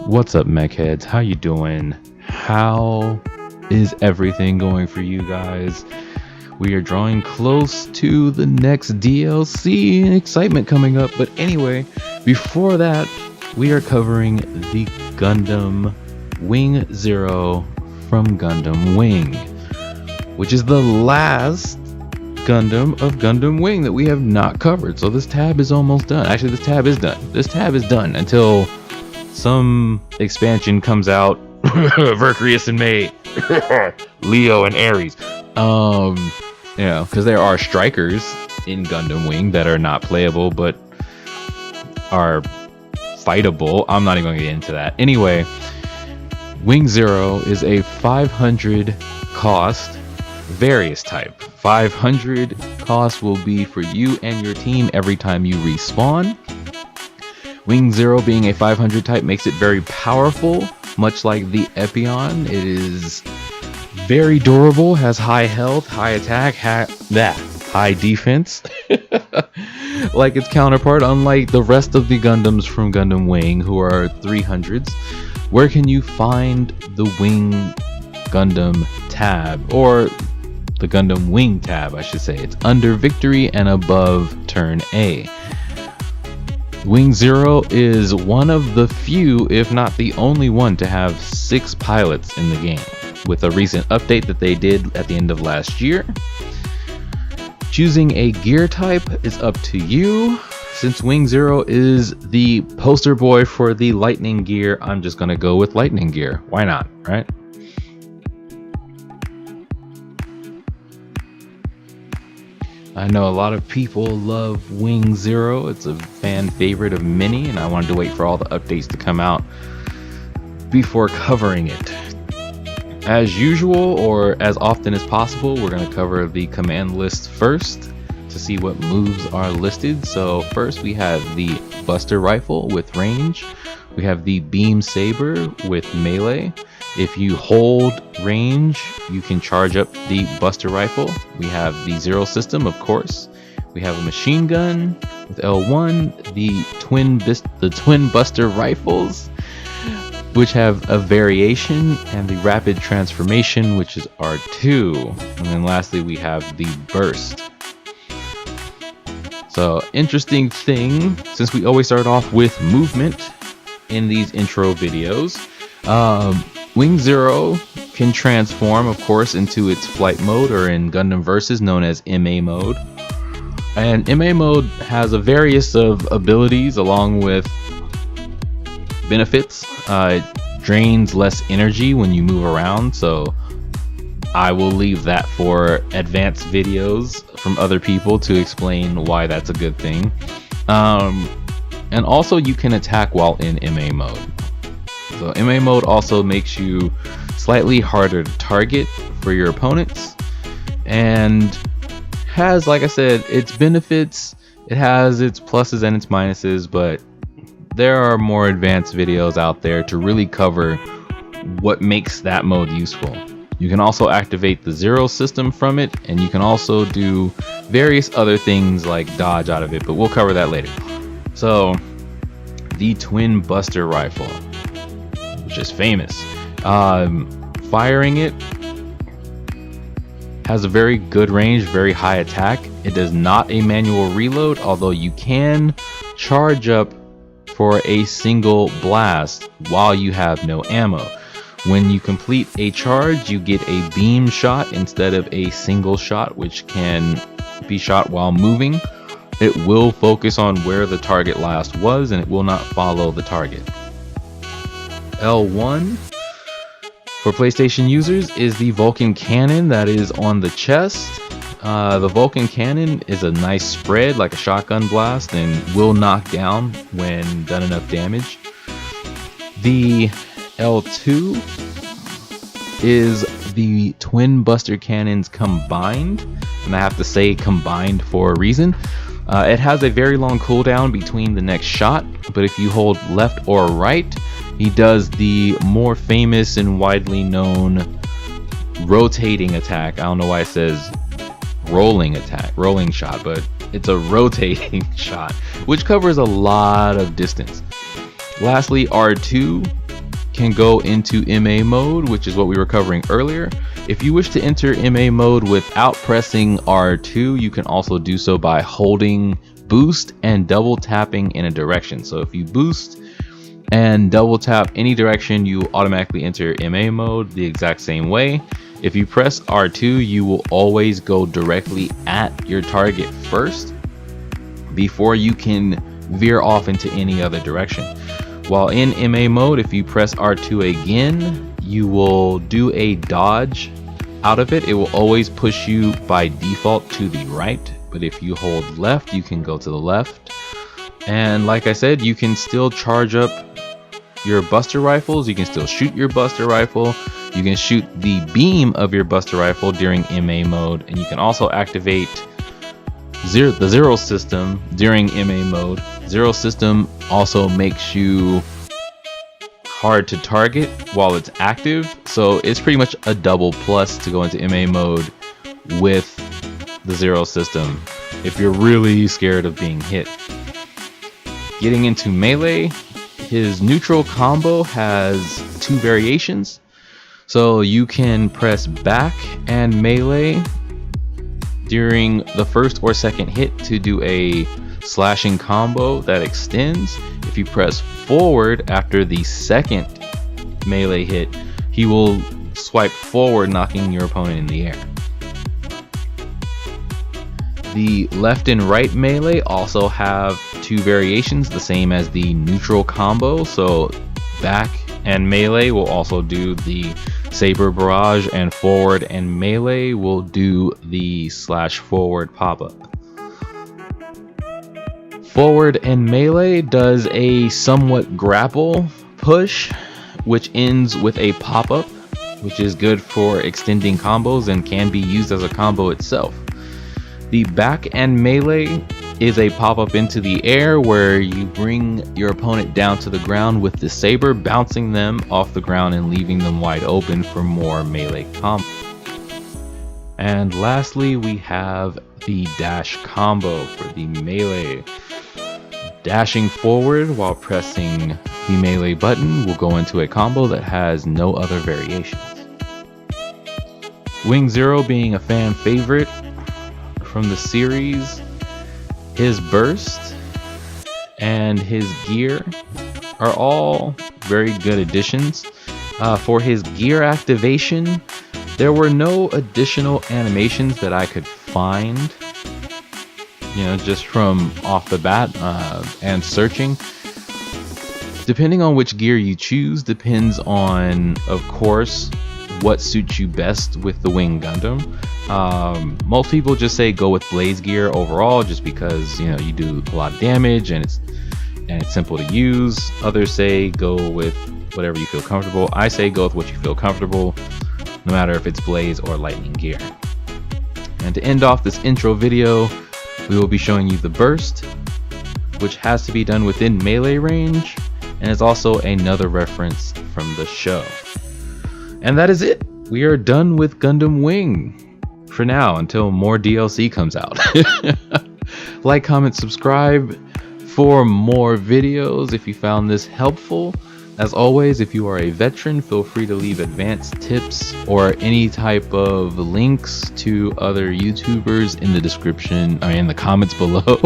What's up, mechheads? How you doing? How is everything going for you guys? We are drawing close to the next DLC and excitement coming up. But anyway, before that, we are covering the Gundam Wing Zero from Gundam Wing, which is the last Gundam of Gundam Wing that we have not covered. So this tab is almost done. Actually, this tab is done. This tab is done until some expansion comes out. Vercrius and May, Leo and Ares. You know, because there are strikers in Gundam Wing that are not playable but are fightable. I'm not even gonna get into that. Anyway, Wing Zero is a 500 cost various type. 500 cost will be for you and your team every time you respawn. Wing Zero being a 500 type makes it very powerful, much like the Epion. It is very durable, has high health, high attack, high defense. Like its counterpart, unlike the rest of the Gundams from Gundam Wing, who are 300s. Where can you find the Wing Gundam tab, or the Gundam Wing tab, I should say? It's under Victory and above Turn A. Wing Zero is one of the few, if not the only one, to have 6 pilots in the game, with a recent update that they did at the end of last year. Choosing a gear type is up to you. Since Wing Zero is the poster boy for the lightning gear, I'm just gonna go with lightning gear. Why not, right? I know a lot of people love Wing Zero. It's a fan favorite of many, and I wanted to wait for all the updates to come out before covering it. As usual, or as often as possible, we're going to cover the command list first to see what moves are listed. So first we have the Buster Rifle with range. We have the Beam Saber with melee. If you hold range, you can charge up the Buster Rifle. We have the Zero system, of course. We have a machine gun with L1, the twin Buster Rifles, which have a variation, and the Rapid Transformation, which is R2. And then lastly, we have the Burst. So, interesting thing, since we always start off with movement in these intro videos, Wing Zero can transform, of course, into its flight mode, or in Gundam Versus known as MA mode. And MA mode has a various of abilities along with benefits. It drains less energy when you move around, so I will leave that for advanced videos from other people to explain why that's a good thing. And also you can attack while in MA mode. So MA mode also makes you slightly harder to target for your opponents, and has, like I said, its benefits. It has its pluses and its minuses, but there are more advanced videos out there to really cover what makes that mode useful. You can also activate the Zero system from it, and you can also do various other things like dodge out of it, but we'll cover that later. So the Twin Buster Rifle, which is famous. Firing it has a very good range, very high attack. It is not a manual reload, although you can charge up for a single blast while you have no ammo. When you complete a charge, you get a beam shot instead of a single shot, which can be shot while moving. It will focus on where the target last was, and it will not follow the target. L1 for PlayStation users is the Vulcan Cannon that is on the chest. The Vulcan Cannon is a nice spread, like a shotgun blast, and will knock down when done enough damage. The L2 is the Twin Buster Cannons combined, and I have to say combined for a reason. It has a very long cooldown between the next shot, but if you hold left or right, he does the more famous and widely known rotating attack. I don't know why it says rolling shot, but it's a rotating shot, which covers a lot of distance. Lastly, R2 can go into MA mode, which is what we were covering earlier. If you wish to enter MA mode without pressing R2, you can also do so by holding boost and double tapping in a direction. So if you boost and double tap any direction, you automatically enter MA mode the exact same way. If you press R2, you will always go directly at your target first before you can veer off into any other direction. While in MA mode, if you press R2 again, you will do a dodge out of it. It will always push you by default to the right, but if you hold left, you can go to the left. And like I said, you can still charge up your buster rifles. You can still shoot your buster rifle. You can shoot the beam of your buster rifle during MA mode, and you can also activate the zero system during MA mode. Zero system also makes you hard to target while it's active, so it's pretty much a double plus to go into MA mode with the zero system if you're really scared of being hit. Getting into melee, his neutral combo has two variations. So you can press back and melee during the first or second hit to do a slashing combo that extends. If you press forward after the second melee hit, he will swipe forward, knocking your opponent in the air. The left and right melee also have two variations, the same as the neutral combo. So back and melee will also do the saber barrage, and forward and melee will do the slash forward pop-up. Forward and melee does a somewhat grapple push, which ends with a pop-up, which is good for extending combos and can be used as a combo itself. The back and melee is a pop-up into the air where you bring your opponent down to the ground with the saber, bouncing them off the ground and leaving them wide open for more melee combo. And lastly, we have the dash combo for the melee. Dashing forward while pressing the melee button will go into a combo that has no other variations. Wing Zero being a fan favorite from the series, his burst and his gear are all very good additions. For his gear activation, there were no additional animations that I could find, just from off the bat and searching. Depending on which gear you choose depends on, of course, what suits you best with the Wing Gundam. Most people just say go with Blaze gear overall, just because you do a lot of damage and it's simple to use. Others say go with whatever you feel comfortable. I say go with what you feel comfortable, no matter if it's Blaze or Lightning gear. And to end off this intro video, we will be showing you the burst, which has to be done within melee range, and is also another reference from the show. And that is it. We are done with Gundam Wing for now, until more DLC comes out. Like, comment, subscribe for more videos if you found this helpful. As always, if you are a veteran, feel free to leave advanced tips or any type of links to other YouTubers in the description, or in the comments below.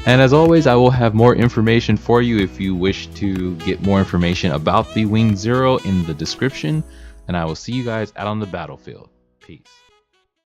And as always, I will have more information for you if you wish to get more information about the Wing Zero in the description. And I will see you guys out on the battlefield. Peace.